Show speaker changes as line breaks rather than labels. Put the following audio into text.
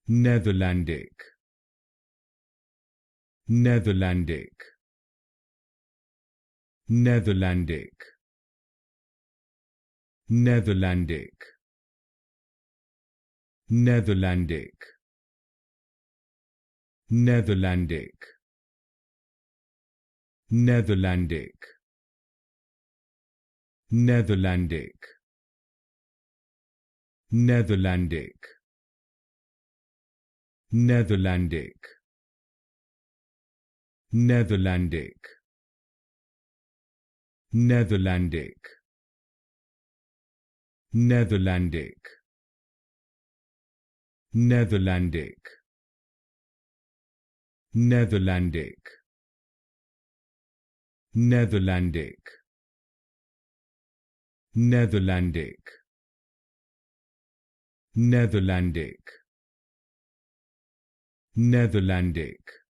Netherlandic, Netherlandic, Netherlandic, Netherlandic, Netherlandic, Netherlandic, Netherlandic, Netherlandic, Netherlandic, Netherlandic, Netherlandic, Netherlandic, Netherlandic, Netherlandic, Netherlandic, Netherlandic, Netherlandic, Netherlandic, Netherlandic,